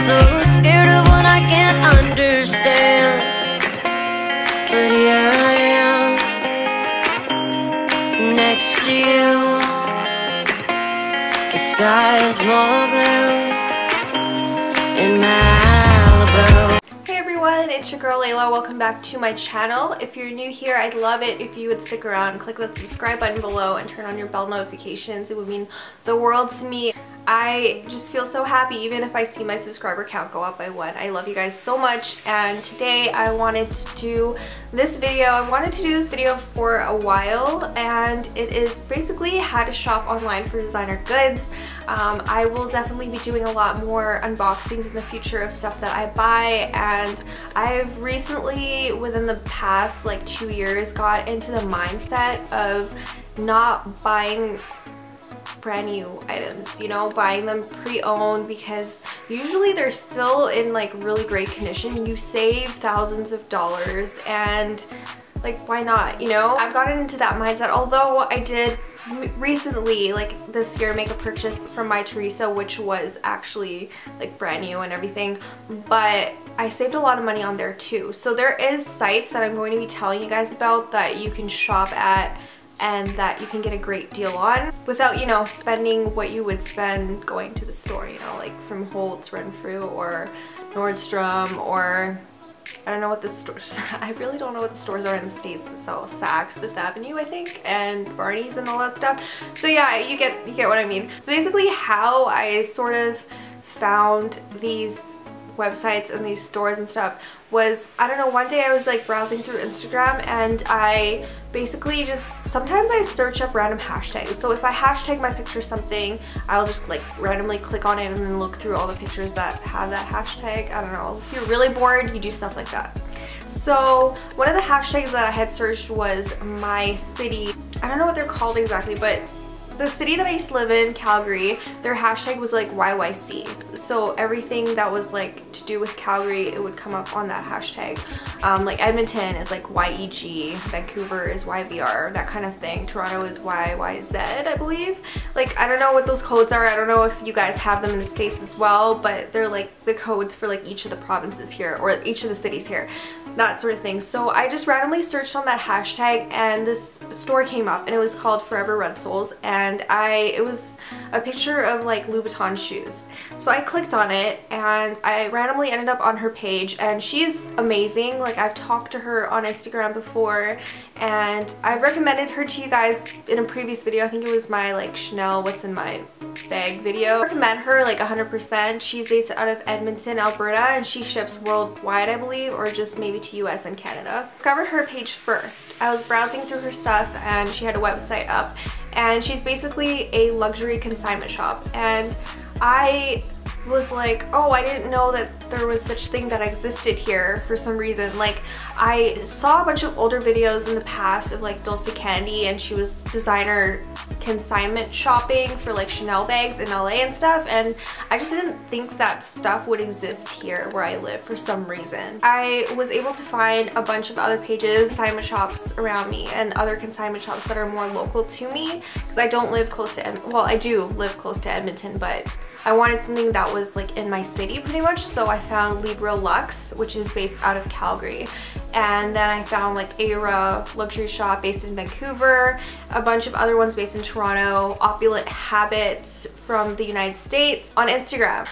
so scared of what I can't understand. But here I am, next to you. The sky is more blue in Malibu. Hey everyone, it's your girl Layla. Welcome back to my channel. If you're new here, I'd love it if you would stick around and click that subscribe button below and turn on your bell notifications. It would mean the world to me. I just feel so happy even if I see my subscriber count go up by 1. I love you guys so much, and today I wanted to do this video. I wanted to do this video for a while, and it is basically how to shop online for designer goods. I will definitely be doing a lot more unboxings in the future of stuff that I buy, and I've recently, within the past like 2 years, got into the mindset of not buying brand new items, you know, buying them pre-owned, because usually they're still in like really great condition. You save thousands of dollars, and like, why not, you know? I've gotten into that mindset, although I did recently, like this year, make a purchase from my Teresa, which was actually like brand new and everything, but I saved a lot of money on there too. So there is sites that I'm going to be telling you guys about that you can shop at and that you can get a great deal on without, you know, spending what you would spend going to the store, you know, like from Holtz, Renfrew, or Nordstrom, or I don't know what the stores, I really don't know what the stores are in the States that sell Saks, Fifth Avenue, I think, and Barney's and all that stuff. So yeah, you get what I mean. So basically how I sort of found these websites and these stores and stuff was, I don't know, one day I was like browsing through Instagram, and I basically just, sometimes I search up random hashtags. So if I hashtag my picture something, I'll just like randomly click on it and then look through all the pictures that have that hashtag. I don't know, if you're really bored, you do stuff like that. So one of the hashtags that I had searched was my city. I don't know what they're called exactly, but the city that I used to live in, Calgary, their hashtag was like YYC. So everything that was like to do with Calgary, it would come up on that hashtag. Like Edmonton is like YEG, Vancouver is YVR, that kind of thing. Toronto is YYZ, I believe. Like, I don't know what those codes are. I don't know if you guys have them in the States as well, but they're like the codes for like each of the provinces here, or each of the cities here, that sort of thing. So I just randomly searched on that hashtag, and this store came up, and it was called Foreverredsoles, and it was a picture of like Louboutin shoes. So I clicked on it, and I randomly ended up on her page, and she's amazing. Like, I've talked to her on Instagram before, and I've recommended her to you guys in a previous video. I think it was my like Chanel what's in my bag video. I recommend her like 100%. She's based out of Edmonton, Alberta, and she ships worldwide, I believe, or just maybe to US and Canada. Discovered her page first. I was browsing through her stuff, and she had a website up, and she's basically a luxury consignment shop, and I was like, oh, I didn't know that there was such thing that existed here for some reason. Like, I saw a bunch of older videos in the past of like Dulce Candy, and she was designer consignment shopping for like Chanel bags in LA and stuff, and I just didn't think that stuff would exist here where I live for some reason. I was able to find a bunch of other pages, consignment shops around me, and other consignment shops that are more local to me, because I don't live close to, well, I do live close to Edmonton, but I wanted something that was like in my city pretty much. So I found Libraluxe, which is based out of Calgary, and then I found like AraLuxuryshop based in Vancouver, a bunch of other ones based in Toronto, Opulenthabits from the United States on Instagram.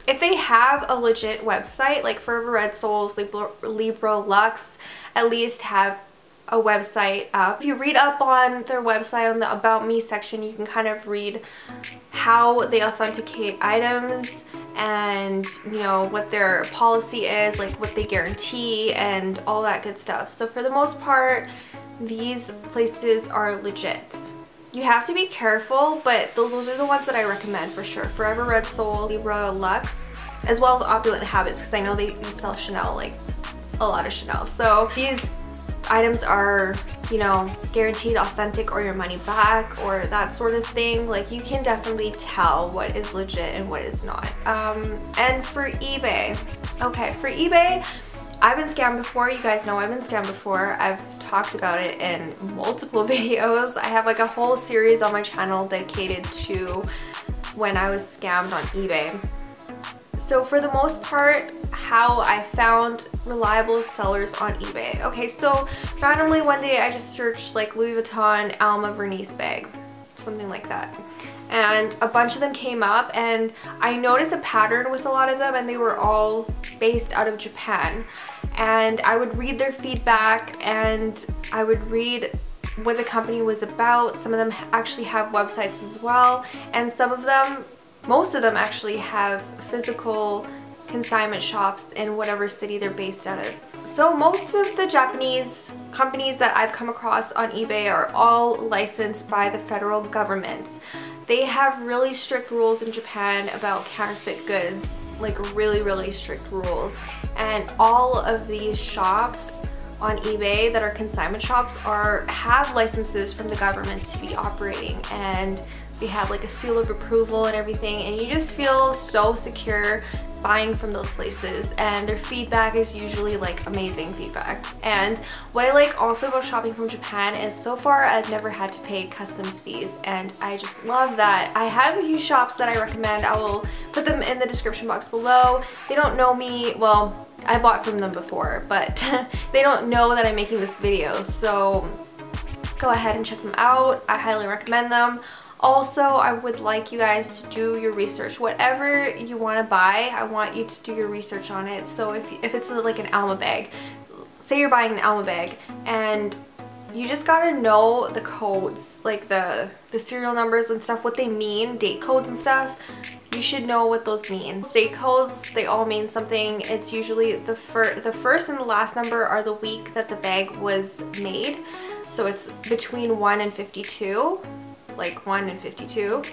If they have a legit website like Foreverredsoles, Libraluxe, at least have a website up. If you read up on their website, on the About Me section, you can kind of read how they authenticate items, and you know what their policy is, like what they guarantee and all that good stuff. So for the most part, these places are legit. You have to be careful, but those are the ones that I recommend for sure. Foreverredsoles, Libraluxe, as well as Opulenthabits, because I know they sell Chanel, like a lot of Chanel. So these items are, you know, guaranteed authentic or your money back or that sort of thing. Like, you can definitely tell what is legit and what is not. And for eBay, okay, for eBay, I've been scammed before. You guys know I've been scammed before. I've talked about it in multiple videos. I have like a whole series on my channel dedicated to when I was scammed on eBay. So for the most part, how I found reliable sellers on eBay. Okay, so randomly one day I just searched like Louis Vuitton Alma Vernice bag, something like that. And a bunch of them came up, and I noticed a pattern with a lot of them, and they were all based out of Japan. And I would read their feedback, and I would read what the company was about. Some of them actually have websites as well, and some of them, most of them actually have physical consignment shops in whatever city they're based out of. So most of the Japanese companies that I've come across on eBay are all licensed by the federal government. They have really strict rules in Japan about counterfeit goods, like really strict rules. And all of these shops on eBay that are consignment shops have licenses from the government to be operating, and they have like a seal of approval and everything, and you just feel so secure buying from those places, and their feedback is usually like amazing feedback. And what I like also about shopping from Japan is so far I've never had to pay customs fees, and I just love that. I have a few shops that I recommend. I will put them in the description box below. They don't know me, well, I bought from them before, but they don't know that I'm making this video, so go ahead and check them out. I highly recommend them. Also, I would like you guys to do your research. Whatever you want to buy, I want you to do your research on it. So if it's like an Alma bag, say you're buying an Alma bag, and you just gotta know the codes, like the serial numbers and stuff, what they mean, date codes and stuff. You should know what those mean. Date codes, they all mean something. It's usually the first and the last number are the week that the bag was made. So it's between 1 and 52. Like 1 and 52,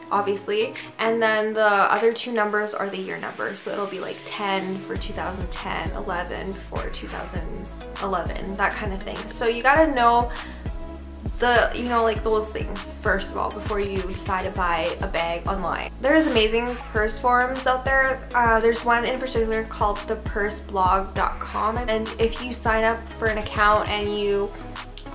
obviously, and then the other two numbers are the year numbers, so it'll be like 10 for 2010, 11 for 2011, that kind of thing. So you gotta know the, you know, like those things first of all before you decide to buy a bag online. There's amazing purse forums out there. There's one in particular called thePurseBlog.com, and if you sign up for an account and you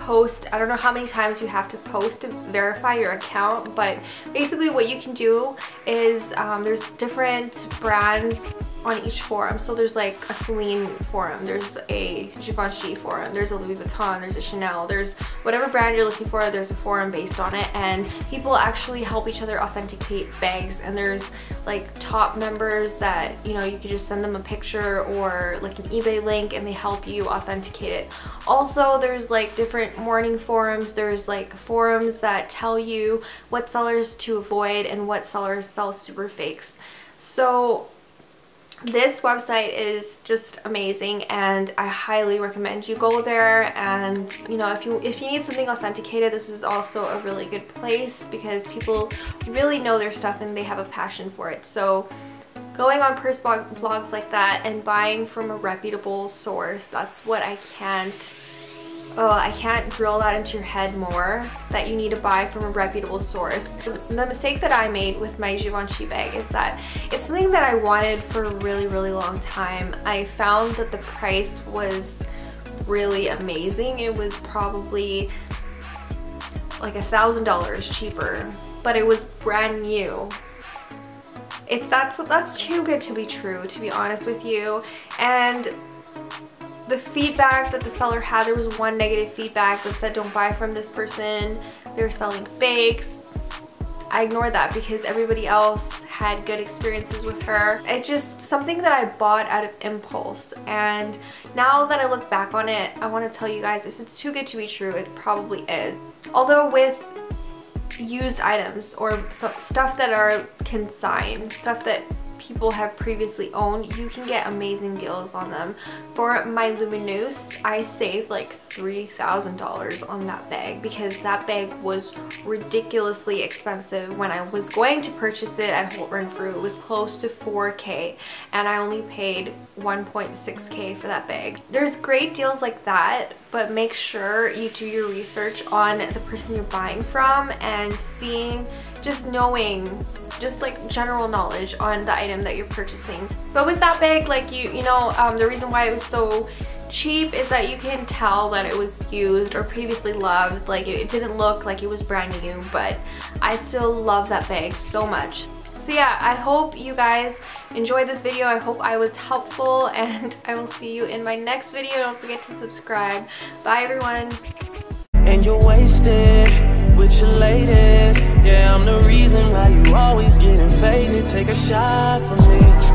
post, I don't know how many times you have to post to verify your account, but basically what you can do is there's different brands on each forum. So there's like a Celine forum, there's a Givenchy forum, there's a Louis Vuitton, there's a Chanel, there's whatever brand you're looking for, there's a forum based on it, and people actually help each other authenticate bags. And there's like top members that, you know, you could just send them a picture or like an eBay link and they help you authenticate it. Also, there's like different morning forums. There's like forums that tell you what sellers to avoid and what sellers sell super fakes. So this website is just amazing, and I highly recommend you go there. And you know, if you need something authenticated, this is also a really good place because people really know their stuff and they have a passion for it. So going on purse blogs like that and buying from a reputable source, that's what I can't drill that into your head more, that you need to buy from a reputable source. The mistake that I made with my Givenchy bag is that it's something that I wanted for a really long time. I found that the price was really amazing. It was probably like $1,000 cheaper, but it was brand new. That's too good to be true, to be honest with you. And the feedback that the seller had, there was one negative feedback that said don't buy from this person, they're selling fakes. I ignored that because everybody else had good experiences with her. It's just something that I bought out of impulse, and now that I look back on it, I want to tell you guys, if it's too good to be true, it probably is. Although with used items or stuff that are consigned, stuff that people have previously owned, you can get amazing deals on them. For my Luminous, I saved like $3,000 on that bag because that bag was ridiculously expensive. When I was going to purchase it at Holt Renfrew, it was close to $4K, and I only paid $1.6K for that bag. There's great deals like that, but make sure you do your research on the person you're buying from and knowing just like general knowledge on the item that you're purchasing. But with that bag, like the reason why it was so cheap is that you can tell that it was used or previously loved. Like it didn't look like it was brand new, but I still love that bag so much. So yeah, I hope you guys enjoyed this video. I hope I was helpful, and I will see you in my next video. Don't forget to subscribe. Bye everyone. And you're wasted with your latest. Yeah, I'm the reason why you always getting faded. Take a shot for me.